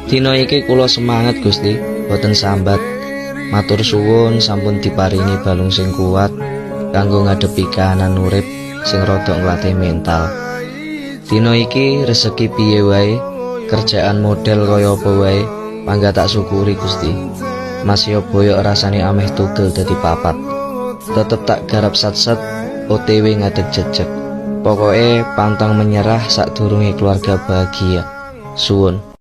Dina iki kula semangat Gusti, boten sambat. Matur suwun sampun diparingi balung sing kuat kanggo ngadepi kahanan urip sing rada nglatih mental. Dina iki rezeki piye wae, kerjaan model kaya apa wae, mangga tak syukuri Gusti. Mas yo boyok rasane ameh tugel dadi papat. Tetep tak garap sat-sat OTW ngadeg jejeg. Pokoke pantang menyerah sadurunge keluarga bahagia. Suwun.